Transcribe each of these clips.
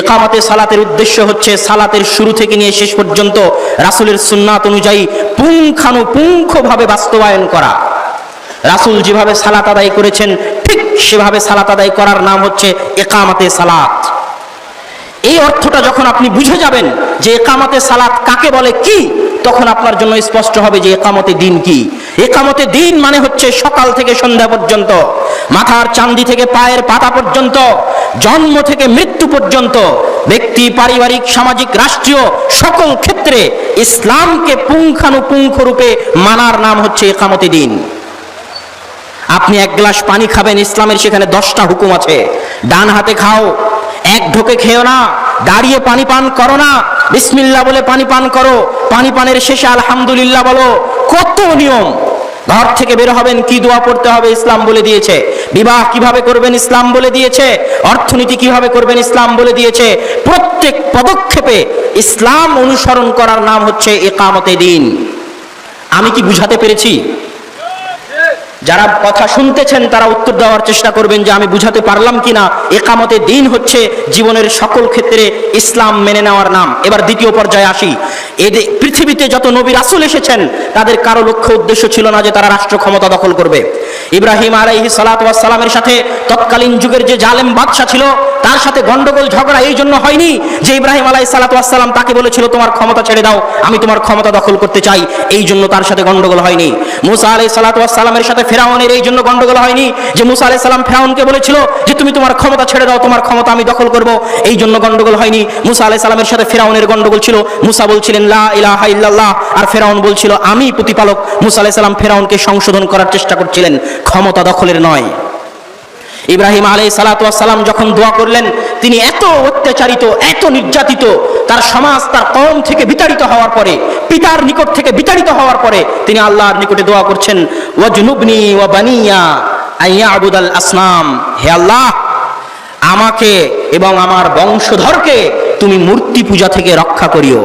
ইকামতে সালাতের উদ্দেশ্য হচ্ছে সালাতের শুরু থেকে নিয়ে শেষ পর্যন্ত রাসূলের সুন্নাত অনুযায়ী পুঙ্খানুপুঙ্খভাবে বাস্তবায়ন করা। রাসূল যেভাবে সালাত আদায় করেছেন ঠিক সেভাবে সালাত আদায় করার নাম হচ্ছে ইকামতে সালাত। এই অর্থটা যখন আপনি বুঝে যাবেন যে ইকামতে সালাত কাকে বলে কি, তখন আপনার জন্য স্পষ্ট হবে যে ইকামতে দ্বীন কি। ইকামতে দ্বীন মানে হচ্ছে সকাল থেকে সন্ধ্যা পর্যন্ত, মাথার চাঁদি থেকে পায়ের পাতা পর্যন্ত, জন্ম থেকে মৃত্যু পর্যন্ত, ব্যক্তি, পারিবারিক, সামাজিক, রাষ্ট্রীয় সকল ক্ষেত্রে ইসলামকে পুঙ্খানুপুঙ্খ রূপে মানার নাম হচ্ছে ইকামতে দ্বীন। আপনি এক গ্লাস পানি খাবেন, ইসলামের সেখানে 10টা হুকুম আছে। ডান হাতে খাও, এক ঢোকে খেও না, দাঁড়িয়ে পানি পান করো না, বিসমিল্লাহ বলে পানি পান করো, পানি পানের শেষে আলহামদুলিল্লাহ বলো, কত নিয়ম। ঘর থেকে বের হবেন কি দোয়া পড়তে হবে ইসলাম বলে দিয়েছে, বিবাহ কিভাবে করবেন ইসলাম বলে দিয়েছে, অর্থনীতি কিভাবে করবেন ইসলাম বলে দিয়েছে। প্রত্যেক পদক্ষেপে ইসলাম অনুসরণ করার নাম হচ্ছে ইকামতে দ্বীন। আমি কি বুঝাতে পেরেছি? যারা কথা শুনতেছেন তারা উত্তর দেওয়ার চেষ্টা করবেন যে আমি বুঝাতে পারলাম কিনা। ইকামতে দ্বীন হচ্ছে জীবনের সকল ক্ষেত্রে ইসলাম মেনে নেওয়ার নাম। এবার দ্বিতীয় পর্যায়ে আসি। পৃথিবীতে যত নবী রাসূল এসেছেন তাদের কারো লক্ষ্য উদ্দেশ্য ছিল না যে তারা রাষ্ট্র ক্ষমতা দখল করবে। ইব্রাহিম আলাইহিস সালাতু ওয়াস সালামের সাথে তৎকালীন যুগের যে জালেম বাদশা ছিল তার সাথে গন্ডগোল ঝগড়া এই জন্য হয়নি যে ইব্রাহিম আলাইহিস সালাতু ওয়াস সালাম তাকে বলেছিল তোমার ক্ষমতা ছেড়ে দাও, আমি তোমার ক্ষমতা দখল করতে চাই, এই জন্য তার সাথে গন্ডগোল হয়নি। মুসা আলাইহিস সালাতু ওয়াস সালামের সাথে ফিরআউনের এই জন্য গন্ডগোল হয়নি যে মুসা আলাইহিস সালাম ফিরআউনকে বলেছিল যে তুমি তোমার ক্ষমতা ছেড়ে দাও, তোমার ক্ষমতা আমি দখল করব, এই জন্য গন্ডগোল হয়নি। মুসা আলাইহিস সালামের সাথে ফিরআউনের গন্ডগোল ছিল, মুসা বলছিলেন লা ইলাহা ইল্লাল্লাহ আর ফিরআউন বলছিল আমি প্রতিপালক। মুসা আলাইহিস সালাম ফিরআউনকে সংশোধন করার চেষ্টা করছিলেন, ক্ষমতা দখলের নয়। ইব্রাহিম আলাইহিস সালাতু ওয়াস সালাম যখন দোয়া করলেন, তিনি এত অত্যাচারিত, এত নির্যাতিত, তার সমাজ, তার কওম থেকে বিতাড়িত হওয়ার পরে, পিতার নিকট থেকে বিতাড়িত হওয়ার পরে তিনি আল্লাহর নিকটে দোয়া করছেন ওয়াজনুবনি ওয়া বানিয়া আইয়াবুদাল আসনাম, হে আল্লাহ আমাকে এবং আমার বংশধরকে তুমি মূর্তি পূজা থেকে রক্ষা করিও।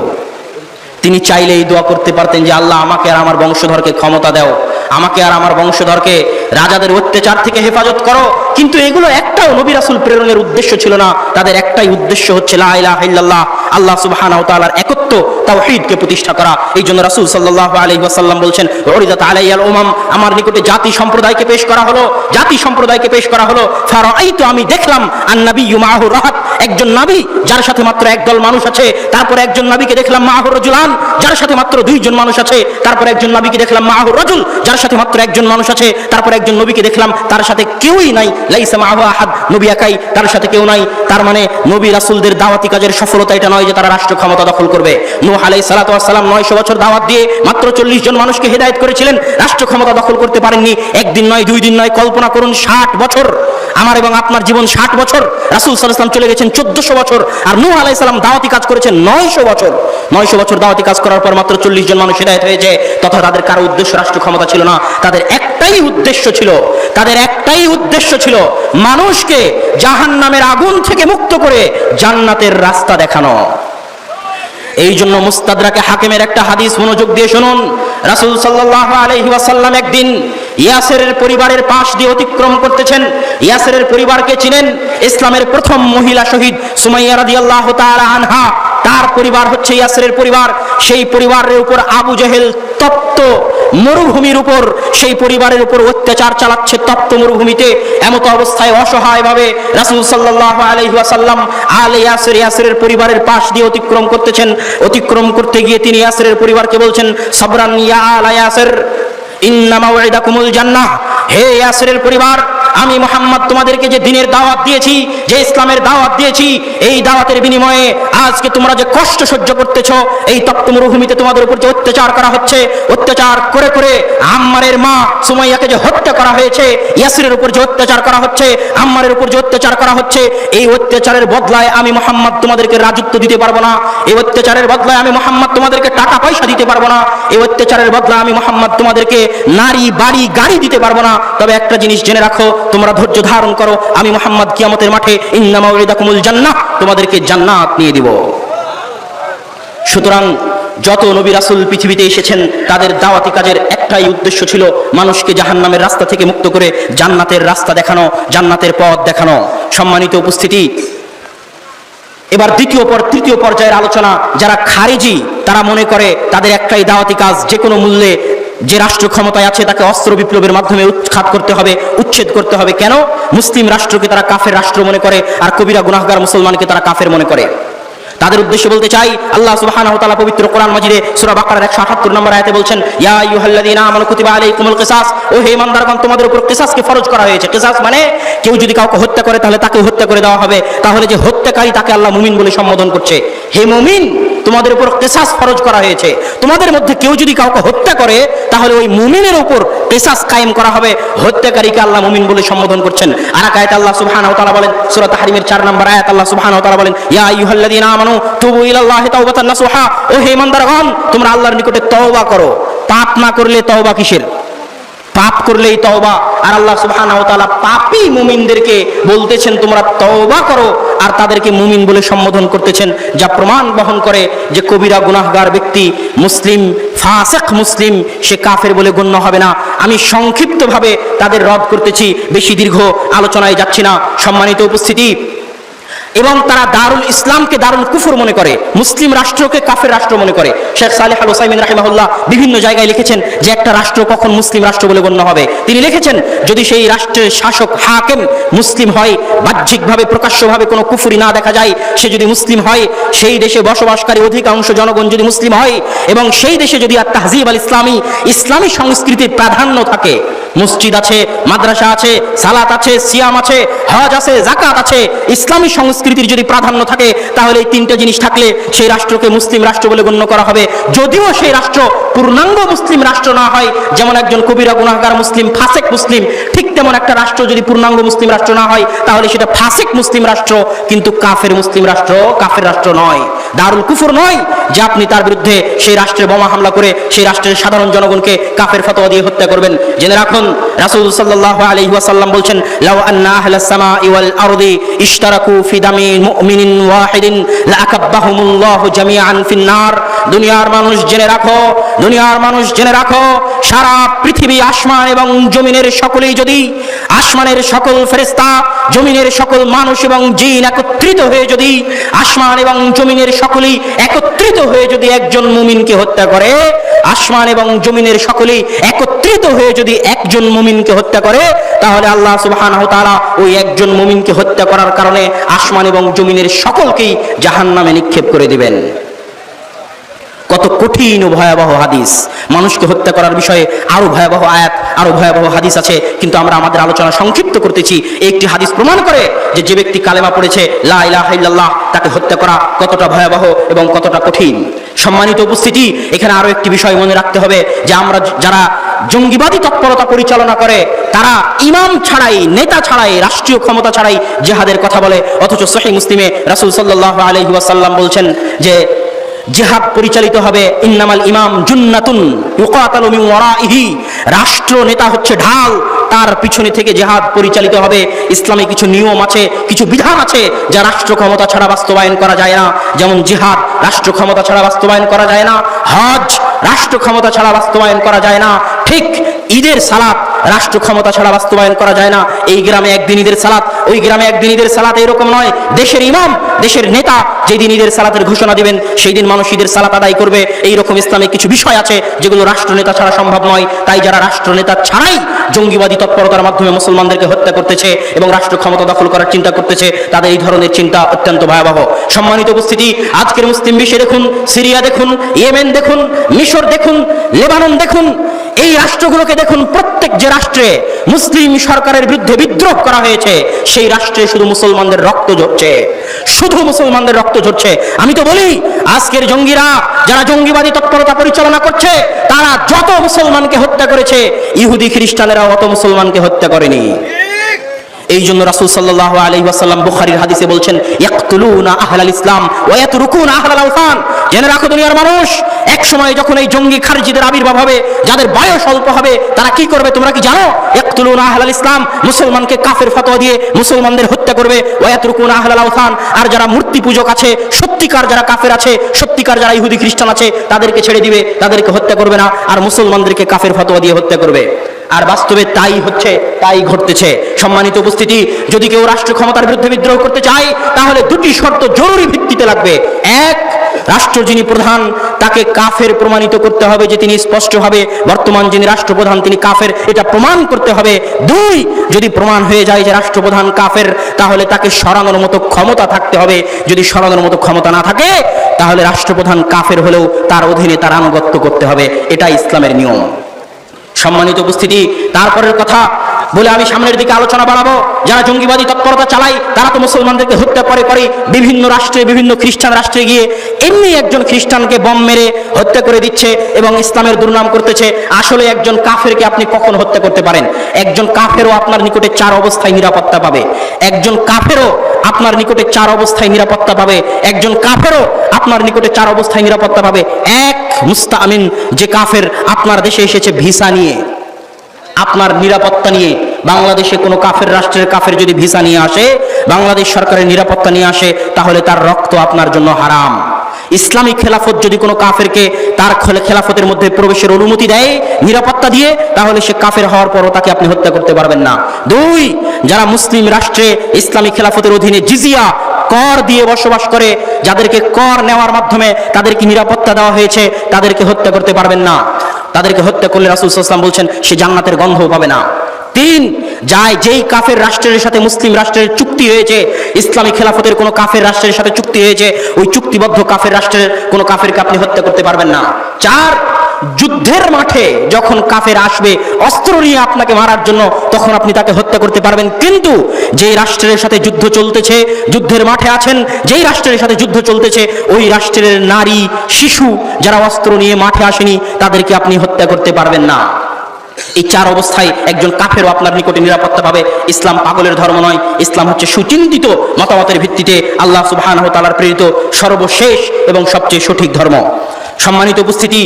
তিনি চাইলে এই দোয়া করতে পারতেন যে আল্লাহ আমাকে আর আমার বংশধরকে ক্ষমতা দাও, আমাকে আর আমার বংশধরকে রাজাদের অত্যাচার থেকে হেফাজত করো, কিন্তু এগুলো একটাও নবী রাসূল প্রেরণের উদ্দেশ্য ছিল না। তাদের একটাই উদ্দেশ্য হচ্ছে লা ইলাহা ইল্লাল্লাহ, আল্লাহ সুবহানাহু ওয়া তাআলার একত্ব, তাওহীদকে প্রতিষ্ঠা করা। এই জন্য রাসূল সাল্লাল্লাহু আলাইহি ওয়াসাল্লাম বলছেন উরিদাত আলাইয়াল উমাম, আমার নিকটে জাতি সম্প্রদায়কে পেশ করা হলো, জাতি সম্প্রদায়কে পেশ করা হলো। ফারাআইতু, আমি দেখলাম আন-নাবিয়্যু মাআহু রাহাত, একজন নবী যার সাথে মাত্র একদল মানুষ আছে, তারপর একজন নবীকে দেখলাম মাআহু রাজুলান, যার সাথে মাত্র দুইজন মানুষ আছে, তারপর একজন নবীকে দেখলাম মাআহু রাজুল, যার সাথে মাত্র একজন মানুষ আছে, তারপর একজন নবীকে দেখলাম তার সাথে কেউই নাই, লাইসা মাআহু আহাদ, নবী একাই, তার সাথে কেউ নাই। তার মানে নবী রাসূলদের দাওয়াতি কাজের সফলতা এটা নয় যে তারা রাষ্ট্র ক্ষমতা দখল করবে। নূহ আলাইহিস সালাতু ওয়াস সালাম 900 বছর দাওয়াত দিয়ে মাত্র 40 জন মানুষকে হেদায়েত করেছিলেন, রাষ্ট্র ক্ষমতা দখল করতে পারেননি। একদিন নয়, দুই দিন নয়, কল্পনা করুন 60 বছর, আমার এবং আপনার জীবন 60 বছর, রাসূল সাল্লাল্লাহু আলাইহি ওয়াসাল্লাম চলে গেছেন 1400 বছর, আর নূহ আলাইহিস সালাম দাওয়াতি কাজ করেছেন 900 বছর। 900 বছর দাওয়াতি কাজ করার পর মাত্র 40 জন মানুষ হেদায়েত হয়েছে। তথা তাদের কারো উদ্দেশ্য রাষ্ট্র ক্ষমতা ছিল না, তাদের একটাই উদ্দেশ্য ছিল, তাদের একটাই উদ্দেশ্য ছিল মানুষকে জাহান্নামের আগুন থেকে মুক্ত করে জান্নাতের রাস্তা দেখানো। এই জন্য মুস্তাদরাকে হাকিমের একটা হাদিস মনোযোগ দিয়ে শুনুন। রাসূল সাল্লাল্লাহু আলাইহি ওয়াসাল্লাম একদিন ইয়াসেরের পরিবারের পাশ দিয়ে অতিক্রম করতেছেন। ইয়াসেরের পরিবারকে চিনেন, ইসলামের প্রথম মহিলা শহীদ সুমাইয়া রাদিয়াল্লাহু তাআলা আনহা, তার পরিবার হচ্ছে ইয়াসেরের পরিবার। সেই পরিবারের উপর আবু জেহেল তপ্ত মরুভূমির উপর, সেই পরিবারের উপর অত্যাচার চালাচ্ছে তপ্ত মরুভূমিতে। এমত অবস্থায় অসহায়ভাবে রাসূল সাল্লাল্লাহু আলাইহি ওয়াসাল্লাম আলে ইয়াসের, ইয়াসেরের পরিবারের পাশ দিয়ে অতিক্রম করতেছেন। অতিক্রম করতে গিয়ে তিনি ইয়াসেরের পরিবারকে বলছেন সাবরান ইয়া আলা ইয়াসের ইন্না মাওইদাকুমুল জান্নাহ, হে ইয়াসেরের পরিবার, আমি মুহাম্মদ তোমাদেরকে যে দ্বীনের দাওয়াত দিয়েছি, যে ইসলামের দাওয়াত দিয়েছি, এই দাওয়াতের বিনিময়ে আজকে তোমরা যে কষ্ট সহ্য করতেছো, এই তপ্ত মরুভূমিতে তোমাদের উপর যে অত্যাচার করা হচ্ছে, অত্যাচার করে করে আম্মারের মা সুমাইয়াকে যে হত্যা করা হয়েছে, ইয়াসিরের উপর যে অত্যাচার করা হচ্ছে, আম্মারের উপর যে অত্যাচার করা হচ্ছে, এই অত্যাচারের বদলায় আমি মুহাম্মদ তোমাদেরকে রাজত্ব দিতে পারবো না, এই অত্যাচারের বদলায় আমি মুহাম্মদ তোমাদেরকে টাকা পয়সা দিতে পারবো না, এই অত্যাচারের বদলায় আমি মুহাম্মদ তোমাদেরকে নারী, বাড়ি, গাড়ি দিতে পারবো না। তবে একটা জিনিস জেনে রাখো, তোমরা ধৈর্য ধারণ করো, আমি মুহাম্মদ কিয়ামতের মাঠে ইন্না মাওইদাকুমুল জান্নাহ, তোমাদেরকে জান্নাত নিয়ে দিব। সুতরাং যত নবী রাসূল পৃথিবীতে এসেছেন তাদের দাওয়াতি কাজের একটাই উদ্দেশ্য ছিল মানুষকে জাহান্নামের রাস্তা থেকে মুক্ত করে জান্নাতের রাস্তা দেখানো, জান্নাতের পথ দেখানো। সম্মানিত উপস্থিতি, এবার তৃতীয় পর্যায়ের আলোচনা। যারা খারিজি তারা মনে করে তাদের একটাই দাওয়াতি কাজ, যে কোনো মূল্যে যে রাষ্ট্র ক্ষমতায় আছে তাকে অস্ত্র বিপ্লবের মাধ্যমে উৎখাত করতে হবে, উচ্ছেদ করতে হবে। কেন? মুসলিম রাষ্ট্রকে তারা কাফের রাষ্ট্র মনে করে, আর কবিরা গুনাহগার মুসলমানকে তারা কাফের মনে করে। তাদের উদ্দেশ্যে বলতে চাই, আল্লাহ সুবহানাহু ওয়া তাআলা পবিত্র কোরআন মাজিদে সূরা বাকারার 178 নম্বর আয়াতে বলছেন, ইয়া আইয়ুহাল্লাযীনা আমানু কুতিবা আলাইকুমুল কিসাস, ও হে ঈমানদারগণ তোমাদের উপর কিসাসকে ফরজ করা হয়েছে। কিসাস মানে কেউ যদি কাউকে হত্যা করে তাহলে তাকে হত্যা করে দেওয়া হবে। তাহলে যে হত্যাকারী তাকে আল্লাহ মুমিন বলে সম্বোধন করছে, হে মুমিন তোমাদের উপর কিসাস ফরজ করা হয়েছে। তোমাদের মধ্যে কেউ যদি কাউকে হত্যা করে তাহলে ওই মুমিনের উপর কিসাস কায়েম করা হবে। হত্যাকারীকে আল্লাহ মুমিন বলে সম্বোধন করছেন। আর এক আয়াতে আল্লাহ সুবহানাহু ওয়া তাআলা বলেন, সূরা তাহরিমের 4 নম্বর আয়াত, আল্লাহ সুবহানাহু ওয়া তাআলা বলেন, ইয়া আইয়ুহাল্লাযীনা আমানু তুবু ইলাল্লাহি তাওবাতান নাসুহা, ও হে ঈমানদারগণ তোমরা আল্লাহর নিকটে তওবা করো। পাপ না করলে তওবা কিসের? পাপ করলেই তওবা। আর আল্লাহ সুবহানাহু ওয়া তাআলা পাপী মুমিনদেরকে বলতেছেন তোমরা তওবা করো, আর তাদেরকে মুমিন বলে সম্বোধন করতেছেন, যা প্রমাণ বহন করে যে কবিরা গুনাহগার ব্যক্তি মুসলিম, ফাসিক মুসলিম, সে কাফের বলে গণ্য হবে না। আমি সংক্ষিপ্তভাবে তাদের রদ করতেছি, বেশি দীর্ঘ আলোচনায় যাচ্ছি না। সম্মানিত উপস্থিতি, এবং তারা দারুল ইসলামকে দারুল কুফর মনে করে, মুসলিম রাষ্ট্রকে কাফের রাষ্ট্র মনে করে। শেখ সালেহ আল উসাইমিন রাহিমাহুল্লাহ বিভিন্ন জায়গায় লিখেছেন যে একটা রাষ্ট্র কখন মুসলিম রাষ্ট্র বলে গণ্য হবে। তিনি লিখেছেন, যদি সেই রাষ্ট্রের শাসক হাকিম মুসলিম হয়, বাহ্যিকভাবে প্রকাশ্যভাবে কোনো কুফরি না দেখা যায়, সে যদি মুসলিম হয়, সেই দেশে বসবাসকারী অধিকাংশ জনগণ যদি মুসলিম হয়, এবং সেই দেশে যদি আর তাহজিব আল ইসলামী, ইসলামী সংস্কৃতির প্রাধান্য থাকে, মসজিদ আছে, মাদ্রাসা আছে, সালাত আছে, সিয়াম আছে, হজ আছে, যাকাত আছে, ইসলামী সংস্কৃতির যদি প্রাধান্য থাকে, তাহলে এই তিনটা জিনিস থাকলে সেই রাষ্ট্রকে মুসলিম রাষ্ট্র বলে গণ্য করা হবে। যদিও সেই রাষ্ট্র পূর্ণাঙ্গ মুসলিম রাষ্ট্র না হয়, যেমন একজন কবিরা গুনাহগার মুসলিম, ফাসিক মুসলিম, ঠিক তেমন একটা রাষ্ট্র যদি পূর্ণাঙ্গ মুসলিম রাষ্ট্র না হয়, তাহলে সেটা ফাসিক মুসলিম রাষ্ট্র, কিন্তু কাফের মুসলিম রাষ্ট্র, কাফের রাষ্ট্র নয়, দারুল কুফর নয়, যে আপনি তার বিরুদ্ধে সেই রাষ্ট্রে বোমা হামলা করে সেই রাষ্ট্রের সাধারণ জনগণকে কাফের ফতোয়া দিয়ে হত্যা করবেন। জেনে রাখুন, রাসূল সাল্লাল্লাহু আলাইহি ওয়াসাল্লাম বলছেন, লাউ আন্না আহলাস সামাই ওয়াল আরদি ইশতারাকু ফি দামি মুমিনিন ওয়াহিদিন লাআকাব্বাহুমুল্লাহু জামিআন ফিন-নার। দুনিয়ার মানুষ জেনে রাখো, দুনিয়ার মানুষ জেনে রাখো, সারা পৃথিবী, আসমান এবং জমিনের সকলেই যদি, আসমানের সকল ফেরেশতা, জমিনের সকল মানুষ এবং জিন একত্রিত হয়ে যদি, আসমান এবং জমিনের সকলেই একত্রিত হয়ে যদি একজন মুমিনকে হত্যা করে, আসমান এবং জমিনের সকলেই একত্রিত হয়ে যদি একজন মুমিনকে হত্যা করে, তাহলে আল্লাহ সুবহানাহু ওয়া তাআলা ওই একজন মুমিনকে হত্যা করার কারণে আসমান এবং জমিনের সকলকেই জাহান্নামে নিক্ষেপ করে দিবেন। কত কঠিন ও ভয়াবহ হাদিস! মানুষকে হত্যা করার বিষয়ে আরো ভয়াবহ আয়াত, আরো ভয়াবহ হাদিস আছে, কিন্তু আমরা আমাদের আলোচনা সংক্ষিপ্ত করতেছি। একটি হাদিস প্রমাণ করে যে যে ব্যক্তি কালেমা পড়েছে লা ইলাহা ইল্লাল্লাহ, তাকে হত্যা করা কতটা ভয়াবহ এবং কতটা কঠিন। সম্মানিত উপস্থিতি, এখানে আরো একটি বিষয় মনে রাখতে হবে, যে আমরা যারা জঙ্গিবাদী তৎপরতা পরিচালনা করে, তারা ইমাম ছাড়াই, নেতা ছাড়াই, রাষ্ট্রীয় ক্ষমতা ছাড়াই জিহাদের কথা বলে, অথচ সহিহ মুসলিমে রাসূল সাল্লাল্লাহু আলাইহি ওয়াসাল্লাম বলছেন যে জিহাদ পরিচালিত হবে, ইন্নামাল ইমাম জুন্নাতুন ইউকাতালু মিন ওয়ারাইহি, রাষ্ট্র নেতা হচ্ছে ঢাল, তার পিছনে থেকে জিহাদ পরিচালিত হবে। ইসলামে কিছু নিয়ম আছে, কিছু বিধান আছে যা রাষ্ট্র ক্ষমতা ছাড়া বাস্তবায়ন করা যায় না। যেমন জিহাদ রাষ্ট্র ক্ষমতা ছাড়া বাস্তবায়ন করা যায় না, হজ রাষ্ট্র ক্ষমতা ছাড়া বাস্তবায়ন করা যায় না, ঠিক ঈদের সালাত রাষ্ট্র ক্ষমতা ছাড়া বাস্তবায়ন করা যায় না। এই গ্রামে একদিন ঈদের সালাত, ওই গ্রামে একদিন ঈদের সালাত, এরকম নয়। দেশের ইমাম, দেশের নেতা যেদিন ঈদের সালাতের ঘোষণা দিবেন, সেই দিন মানুষ ঈদের সালাত আদায় করবে। এইরকম ইসলামে কিছু বিষয় আছে যেগুলো রাষ্ট্রনেতা ছাড়া সম্ভব নয়। তাই যারা রাষ্ট্রনেতা ছাড়াই জঙ্গিবাদী তৎপরতার মাধ্যমে মুসলমানদেরকে হত্যা করতেছে এবং রাষ্ট্র ক্ষমতা দখল করার চিন্তা করতেছে, তাদের এই ধরনের চিন্তা অত্যন্ত ভয়াবহ। সম্মানিত উপস্থিতি, আজকের মুসলিম বিশ্বে দেখুন, সিরিয়া দেখুন, ইয়েমেন দেখুন, মিশর দেখুন, লেবানন দেখুন, এই রাষ্ট্রগুলোকে দেখুন, প্রত্যেক যে রাষ্ট্রে মুসলিম সরকারের বিরুদ্ধে বিদ্রোহ করা হয়েছে, সেই রাষ্ট্রে শুধু মুসলমানদের রক্ত ঝরছে, শুধু মুসলমানদের রক্ত ঝরছে। আমি তো বলি, আজকের জঙ্গিরা যারা জঙ্গিবাদী তৎপরতা পরিচালনা করছে, তারা যত মুসলমানকে হত্যা করেছে, ইহুদি খ্রিস্টানেরা অত মুসলমানকে হত্যা করেনি। এই জন্য রাসূল সাল্লাল্লাহু আলাইহি ওয়াসাল্লাম বুখারীর হাদিসে বলছেন, ইয়াকতুলুনা আহলাল ইসলাম ওয়া ইয়াতরুকুনা আহলাল আওসান। জেনে রাখো দুনিয়ার মানুষ, এক সময় যখন এই জঙ্গি খারিজিদের আবির্ভাব হবে, যাদের বয়স অল্প হবে, তারা কি করবে তোমরা কি জানো? ইয়াকতুলুনা আহলাল ইসলাম, মুসলমানকে কাফের ফতোয়া দিয়ে মুসলমানদের হত্যা করবে। ওয়া ইয়াতরুকুনা আহলাল আওসান, আর যারা মূর্তি পূজক আছে, সত্যিকার যারা কাফের আছে, সত্যিকার যারা ইহুদি খ্রিস্টান আছে, তাদেরকে ছেড়ে দিবে, তাদেরকে হত্যা করবে না, আর মুসলমানদেরকে কাফের ফতোয়া দিয়ে হত্যা করবে। আর বাস্তবে তাই হচ্ছে, তাই ঘটতেছে। সম্মানিত উপস্থিতি, যদি কেউ রাষ্ট্র ক্ষমতার বিরুদ্ধে বিদ্রোহ করতে চায়, তাহলে দুটি শর্ত জরুরি ভিত্তি হতে লাগবে। এক, রাষ্ট্র যিনি প্রধান তাকে কাফের প্রমাণিত করতে হবে যে তিনি স্পষ্টভাবে বর্তমান যিনি রাষ্ট্রপ্রধান তিনি কাফের, এটা প্রমাণ করতে হবে। দুই, যদি প্রমাণ হয়ে যায় যে রাষ্ট্রপ্রধান কাফের, তাহলে তাকে সরানোর মতো ক্ষমতা থাকতে হবে। যদি সরানোর মতো ক্ষমতা না থাকে, তাহলে রাষ্ট্রপ্রধান কাফের হলেও তার অধীনে তার আনুগত্য করতে হবে। এটা ইসলামের নিয়ম। সম্মানিত উপস্থিতি, তারপরের কথা বলে আমি সামনের দিকে আলোচনা বাড়াবো। যারা জঙ্গিবাদী তৎপরতা চালায় তারা তো মুসলমানদেরকে হত্যা করে বিভিন্ন রাষ্ট্রে, বিভিন্ন খ্রিস্টান রাষ্ট্রে গিয়ে এমনি একজন খ্রিস্টানকে বম মেরে হত্যা করে দিচ্ছে এবং ইসলামের দুর্নাম করতেছে। আসলে একজন কাফেরকে আপনি কখন হত্যা করতে পারেন? একজন কাফেরও আপনার নিকটে 4 অবস্থায় নিরাপত্তা পাবে। একজন কাফেরও আপনার নিকটে 4 অবস্থায় নিরাপত্তা পাবে। একজন কাফেরও আপনার নিকটে 4 অবস্থায় নিরাপত্তা পাবে। এক, মুস্তামিন, যে কাফের আপনার দেশে এসেছে ভিসা নিয়ে, আপনার নিরাপত্তা নিয়ে। বাংলাদেশে কোনো কাফের রাষ্ট্রের কাফের যদি ভিসা নিয়ে আসে, বাংলাদেশ সরকারের নিরাপত্তা নিয়ে আসে, তাহলে তার রক্ত আপনার জন্য হারাম। ইসলামী খেলাফত যদি কোনো কাফেরকে তার খেলাফতের মধ্যে প্রবেশের অনুমতি দেয় নিরাপত্তা দিয়ে, তাহলে সে কাফের হওয়ার পরও তাকে আপনি হত্যা করতে পারবেন না। দুই, যারা মুসলিম রাষ্ট্রে ইসলামী খেলাফতের অধীনে জিজিয়া কর দিয়ে বসবাস করে, যাদেরকে কর নেওয়ার মাধ্যমে তাদেরকে নিরাপত্তা দেওয়া হয়েছে, তাদেরকে হত্যা করতে পারবেন না। তাদেরকে হত্যা করলে রাসূল সাল্লাল্লাহু আলাইহি ওয়াসাল্লাম বলছেন সে জান্নাতের গন্ধও পাবে না। তিন, যেই কাফের রাষ্ট্রের সাথে মুসলিম রাষ্ট্রের চুক্তি হয়েছে, ইসলামী খেলাফতের কোনো কাফের রাষ্ট্রের সাথে চুক্তি হয়েছে, ওই চুক্তিবদ্ধ কাফের রাষ্ট্রের কোনো কাফেরকে আপনি হত্যা করতে পারবেন না। চার, যুদ্ধের মাঠে যখন কাফের আসবে অস্ত্র নিয়ে আপনাকে মারার জন্য, তখন আপনি তাকে হত্যা করতে পারবেন। কিন্তু যেই রাষ্ট্রের সাথে যুদ্ধ চলতেছে, যুদ্ধের মাঠে আছেন, যেই রাষ্ট্রের সাথে যুদ্ধ চলতেছে, ওই রাষ্ট্রের নারী, শিশু যারা অস্ত্র নিয়ে মাঠে আসেনি, তাদেরকে আপনি হত্যা করতে পারবেন না। এই 4 অবস্থায় একজন কাফেরও আপনার নিকটে নিরাপত্তা পাবে। ইসলাম পাগলের ধর্ম নয়, ইসলাম হচ্ছে সুচিন্তিত মতামতের ভিত্তিতে আল্লাহ সুবহানাহু ওয়া তাআলার প্রেরিত সর্বশেষ এবং সবচেয়ে সঠিক ধর্ম। সম্মানিত উপস্থিতি,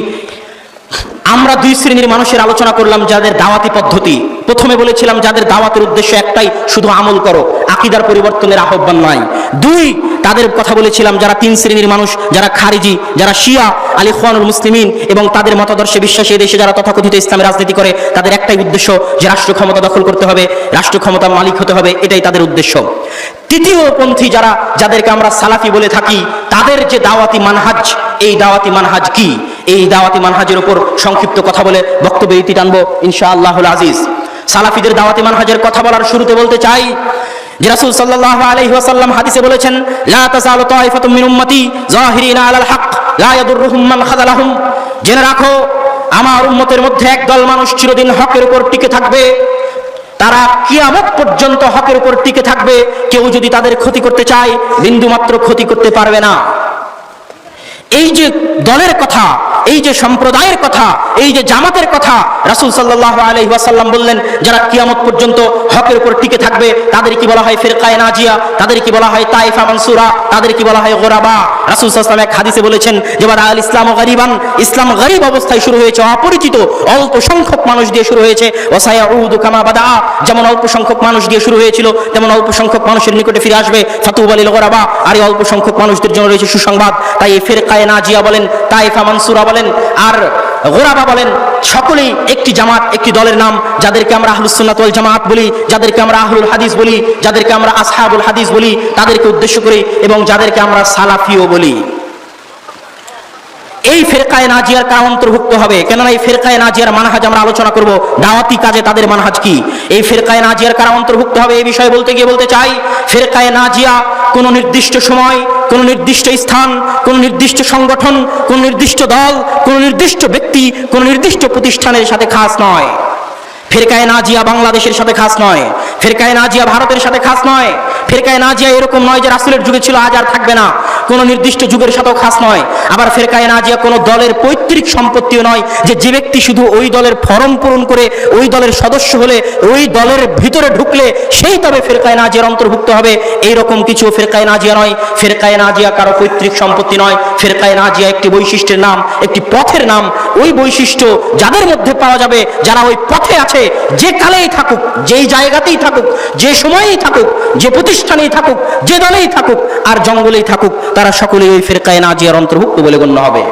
আমরা 2 শ্রেণীর মানুষের আলোচনা করলাম যাদের দাওয়াতি পদ্ধতি। প্রথমে বলেছিলাম যাদের দাওয়াতের উদ্দেশ্য একটাই, শুধু আমল করো, আকীদার পরিবর্তনের আহ্বান নয়। 2, তাদের কথা বলেছিলাম যারা 3 শ্রেণীর মানুষ, যারা খারিজি, যারা শিয়া, আল ইখওয়ানুল মুসলিমিন এবং তাদের মতাদর্শে বিশ্বাসী দেশে যারা তথাকথিত ইসলামী রাজনীতি করে, তাদের একটাই উদ্দেশ্য যে রাষ্ট্র ক্ষমতা দখল করতে হবে, রাষ্ট্র ক্ষমতার মালিক হতে হবে, এটাই তাদের উদ্দেশ্য। তৃতীয় পন্থী যাদেরকে আমরা সালাফি বলে থাকি, তাদের যে দাওয়াতি মানহাজ, এই দাওয়াতি মানহাজ কি? এই দাওয়াতি মানহাজের উপর সংক্ষিপ্ত কথা বলে বক্তব্য ইতি টানবো ইনশাআল্লাহুল আজিজ। সালাফিদের দাওয়াতি মানহাজের কথা বলার শুরুতে বলতে চাই যে রাসূল সাল্লাল্লাহু আলাইহি ওয়াসাল্লাম হাদিসে বলেছেন, লা তাযালু তাইফাতুম মিন উম্মতি যাহিরিনা আলাল হক লা ইয়াদুররুহুম মান খাযালাহুম। জেনে রাখো, আমার উম্মতের মধ্যে একদল মানুষ চিরদিন হকের উপর টিকে থাকবে, তারা কিয়ামত পর্যন্ত হকের উপর টিকে থাকবে। কেউ যদি তাদের ক্ষতি করতে চায়, বিন্দুমাত্র ক্ষতি করতে পারবে না। এই যে দলের কথা, এই যে সম্প্রদায়ের কথা, এই যে জামাতের কথা রাসূল সাল্লাল্লাহু আলাইহি ওয়াসাল্লাম বললেন যারা কিয়ামত পর্যন্ত হকের উপর টিকে থাকবে, তাদের কি বলা হয় ফিরকায়ে নাজিয়া, তাদের কি বলা হয় তায়েফা মানসুরা, তাদের কি বলা হয় গুরাবা। রাসূল সাল্লাল্লাহু আলাইহি ওয়াসাল্লাম এক হাদিসে বলেছেন যে বাদা আল ইসলামু গরিবান, ইসলাম গরিব অবস্থায় শুরু হয়েছে, অপরিচিত অল্প সংখ্যক মানুষ দিয়ে শুরু হয়েছে। ওয়াসায়াউদু কামা বাদা, যেমন অল্প সংখ্যক মানুষ দিয়ে শুরু হয়েছিল তেমন অল্প সংখ্যক মানুষের নিকটে ফিরে আসবে। ফাতুবা লিল গুরাবা, আর এই অল্প সংখ্যক মানুষদের জন্য রয়েছে সুসংবাদ। তাই এই ফিরকায়ে নাজিয়া বলেন, তায়েফা মানসুরা বলেন আর গুরাবা বলেন, সকলেই একটি জামাত, একটি দলের নাম, যাদেরকে আমরা আহলুস সুন্নাত ওয়াল জামাত বলি, যাদেরকে আমরা আহলুল হাদিস বলি, যাদেরকে আমরা আসহাবুল হাদিস বলি, তাদেরকে উদ্দেশ্য করি, এবং যাদেরকে আমরা সালাফিও বলি। এই ফিরকায়ে নাজিয়ার কারা অন্তর্ভুক্ত হবে? কেননা এই ফিরকায়ে নাজিয়ার মানহাজ আমরা আলোচনা করব, দাওয়াতি কাজে তাদের মানহাজ কি। এই ফিরকায়ে নাজিয়ার কারা অন্তর্ভুক্ত হবে এই বিষয়ে বলতে গিয়ে বলতে চাই, ফিরকায়ে নাজিয়া কোনো নির্দিষ্ট সময়, কোনো নির্দিষ্ট স্থান, কোনো নির্দিষ্ট সংগঠন, কোনো নির্দিষ্ট দল, কোনো নির্দিষ্ট ব্যক্তি, কোনো নির্দিষ্ট প্রতিষ্ঠানের সাথে খাস নয়। ফিরকায়ে নাজিয়া বাংলাদেশের সাথে খাস নয়, ফিরকায়ে নাজিয়া ভারতের সাথে খাস নয়, ফিরকায়ে নাজিয়া এরকম নয় যে রাসূলের যুগে ছিল আজ আর থাকবে না, কোনো নির্দিষ্ট যুগের সাথেও খাস নয়। আবার ফিরকায়ে নাজিয়া কোনো দলের পৈতৃক সম্পত্তিও নয় যে ব্যক্তি শুধু ওই দলের ফরম পূরণ করে ওই দলের সদস্য হলে, ওই দলের ভিতরে ঢুকলে সেই তবে ফিরকায়ে নাজিয়ার অন্তর্ভুক্ত হবে, এইরকম কিছু ফিরকায়ে নাজিয়া নয়। ফিরকায়ে নাজিয়া কারো পৈতৃক সম্পত্তি নয়। ফিরকায়ে নাজিয়া একটি বৈশিষ্ট্যের নাম, একটি পথের নাম। ওই বৈশিষ্ট্য যাদের মধ্যে পাওয়া যাবে, যারা ওই পথে আছে, যে কালেই থাকুক, যেই জায়গাতেই থাকুক, যে সময়েই থাকুক, যে প্রতিষ্ঠানেই থাকুক, যে দলেই থাকুক আর জঙ্গলেই থাকুক, তারা সকলেই ওই ফিরকায়ে নাজিয়ার অন্তর্ভুক্ত বলে গণ্য হবে।